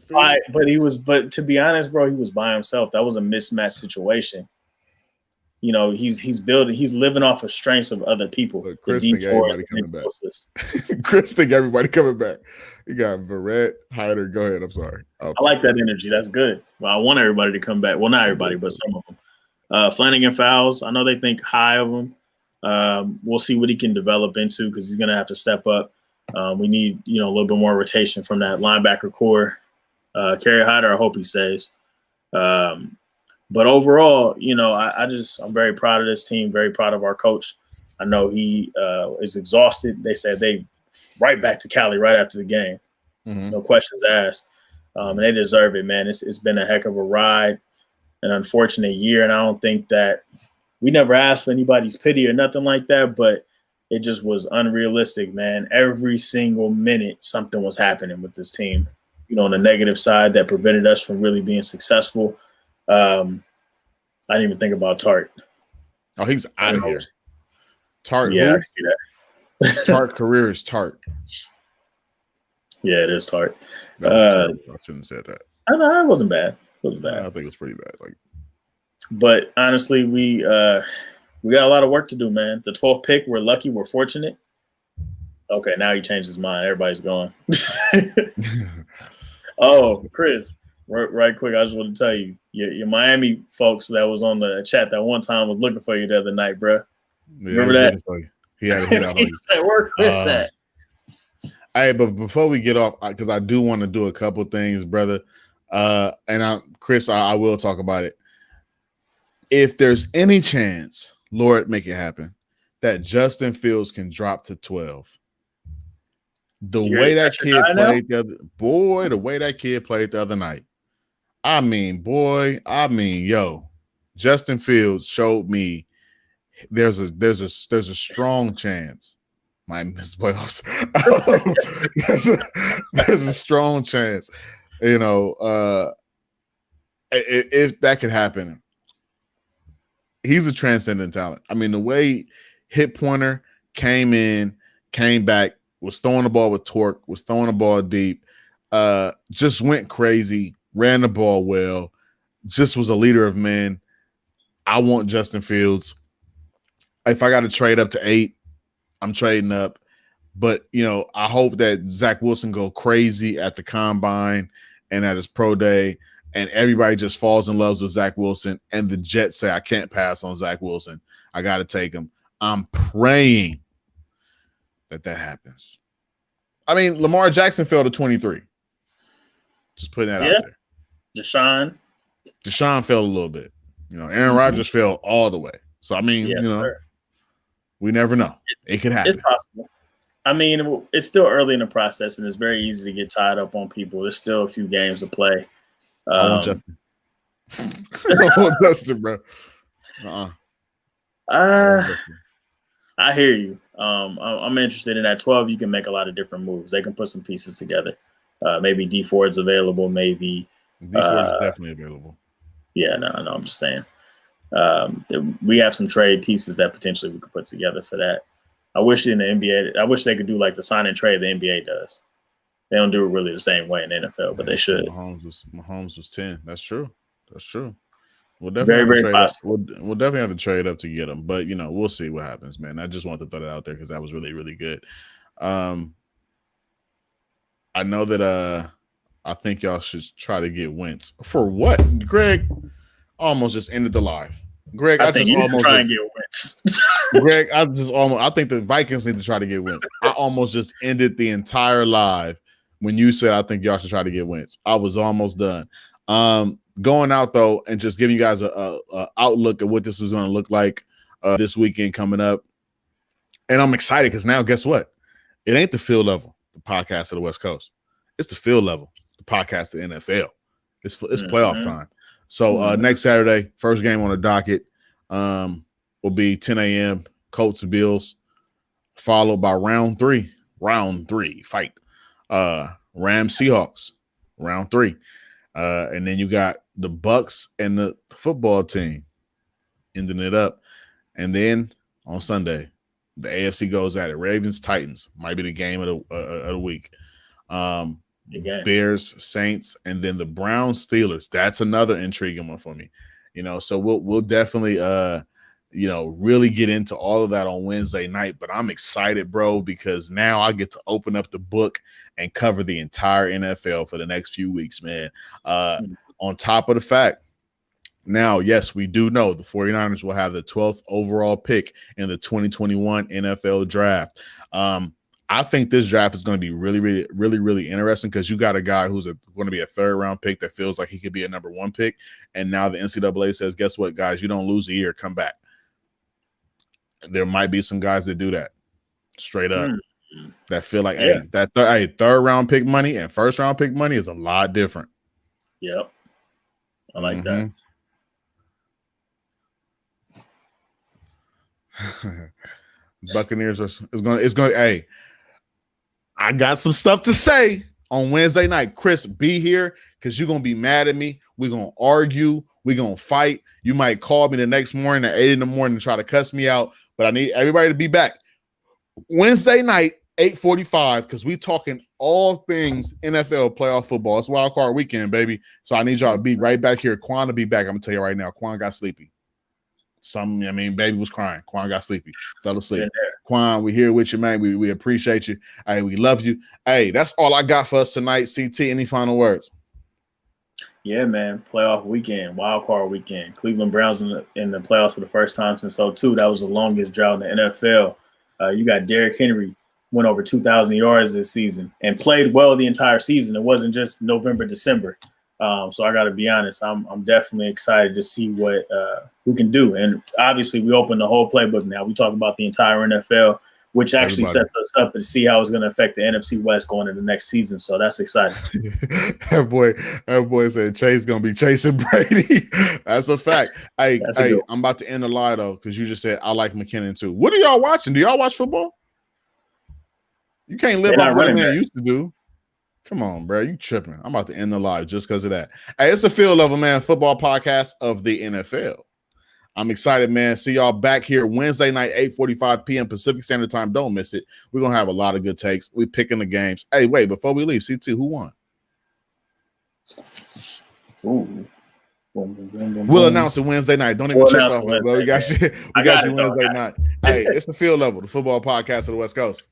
But to be honest, bro, he was by himself. That was a mismatch situation. You know, he's living off of strengths of other people. Look, Chris think everybody coming back. Chris think everybody coming back. You got Verrett, Hyder. Go ahead. I'm sorry. I like that energy. That's good. Well, I want everybody to come back. Well, not everybody, but some of them. Flanagan Fowles. I know they think high of him. We'll see what he can develop into because he's going to have to step up. We need, a little bit more rotation from that linebacker core. Kerry Hyder, I hope he stays. But overall, I'm very proud of this team, very proud of our coach. I know he is exhausted. They said they right back to Cali right after the game. Mm-hmm. No questions asked. And they deserve it, man. It's been a heck of a ride, an unfortunate year. And I don't think that we never asked for anybody's pity or nothing like that, but it just was unrealistic, man. Every single minute, something was happening with this team, on the negative side that prevented us from really being successful. I didn't even think about Tart. Oh, he's out of here. Tart, yeah, I see that. Tart career is Tart. Yeah, it is Tart. I shouldn't have said that. No, it wasn't bad. I think it was pretty bad. But honestly, we got a lot of work to do, man. The 12th pick, we're lucky, we're fortunate. Okay, now he changed his mind. Everybody's going. Oh, Chris, right quick, I just want to tell you, your Miami folks that was on the chat that one time was looking for you the other night, bro. Yeah, remember that? He had a hit out on you. Said, where Chris at? Hey, but before we get off, because I do want to do a couple things, brother. Chris, I will talk about it. If there's any chance, Lord, make it happen, that Justin Fields can drop to 12. The way that kid played the way that kid played the other night. Justin Fields showed me there's a strong chance. My miss playoffs. there's a strong chance, if that could happen. He's a transcendent talent. I mean, the way hit pointer came in, came back, was throwing the ball with torque, was throwing the ball deep, just went crazy, ran the ball well, just was a leader of men. I want Justin Fields. If I got to trade up to 8, I'm trading up. But, I hope that Zach Wilson go crazy at the combine and at his pro day, and everybody just falls in love with Zach Wilson, and the Jets say, I can't pass on Zach Wilson. I got to take him. I'm praying that happens. I mean, Lamar Jackson fell to 23. Just putting that out there. Deshaun fell a little bit. Aaron Rodgers fell all the way. So, I mean, we never know. It could happen. It's possible. I mean, it's still early in the process, and it's very easy to get tied up on people. There's still a few games to play. I want Justin. I want Justin, bro. I hear you. I'm interested in that 12. You can make a lot of different moves. They can put some pieces together. Maybe D Ford's available. Maybe D Ford's definitely available. Yeah, no, I'm just saying. We have some trade pieces that potentially we could put together for that. I wish in the NBA, I wish they could do like the sign and trade the NBA does. They don't do it really the same way in the NFL, but they should. Mahomes was 10. That's true. We'll definitely we'll definitely have to trade up to get him, but we'll see what happens, man. I just wanted to throw that out there because that was really, really good. I know that I think y'all should try to get Wentz. For what? Greg almost just ended the live. Greg, I think you almost try and get Wentz. Greg, I think the Vikings need to try to get Wentz. I almost just ended the entire live when you said I think y'all should try to get Wentz. I was almost done. Going out though and just giving you guys a outlook at what this is going to look like this weekend coming up. And I'm excited because now guess what? It ain't the field level, the podcast of the West Coast. It's the field level, the podcast of the NFL. It's playoff time. So next Saturday, first game on the docket will be 10 a.m. Colts and Bills, followed by round three fight. Rams Seahawks, round 3. And then you got the Bucks and the football team ending it up. And then on Sunday, The AFC goes at it. Ravens, Titans might be the game of the week. Bears, Saints, and then the Browns, Steelers. That's another intriguing one for me. So we'll definitely really get into all of that on Wednesday night. But I'm excited, bro, because now I get to open up the book and cover the entire NFL for the next few weeks, man. On top of the fact, now, yes, we do know the 49ers will have the 12th overall pick in the 2021 NFL draft. I think this draft is going to be really, really, really, really interesting because you got a guy who's going to be a third-round pick that feels like he could be a number one pick. And now the NCAA says, guess what, guys? You don't lose a year. Come back. There might be some guys that do that straight up that feel like, hey, third-round pick money and first-round pick money is a lot different. Yep. I like that. Buccaneers is going. Hey, I got some stuff to say on Wednesday night. Chris, be here because you're gonna be mad at me. We're gonna argue. We're gonna fight. You might call me the next morning at 8 in the morning and try to cuss me out. But I need everybody to be back Wednesday night, 8:45, because we talking all things NFL playoff football. It's wild card weekend, baby. So I need y'all to be right back here. Quan to be back. I'm gonna tell you right now. Quan got sleepy. Baby was crying. Quan got sleepy. Fell asleep. Quan, we here with you, man. We appreciate you. Hey, we love you. Hey, that's all I got for us tonight. CT, any final words? Yeah, man. Playoff weekend, wild card weekend. Cleveland Browns in the playoffs for the first time since 2002. That was the longest drought in the NFL. You got Derrick Henry, went over 2,000 yards this season and played well the entire season. It wasn't just November, December. So I got to be honest, I'm definitely excited to see what we can do. And obviously, we open the whole playbook now. We talk about the entire NFL, which actually sets us up to see how it's going to affect the NFC West going into the next season. So that's exciting. that boy said Chase going to be chasing Brady. That's a fact. Hey, I'm about to end the lie, though, because you just said I like McKinnon, too. What are y'all watching? Do y'all watch football? You can't live off what a man used to do. Come on, bro. You tripping. I'm about to end the live just because of that. Hey, it's a Field Level Man football podcast of the NFL. I'm excited, man. See y'all back here Wednesday night, 8:45 p.m. Pacific Standard Time. Don't miss it. We're going to have a lot of good takes. We're picking the games. Hey, wait, before we leave, CT, who won? We'll announce it Wednesday night. Don't even check off. We got you Wednesday night. Hey, it's the Field Level, the football podcast of the West Coast.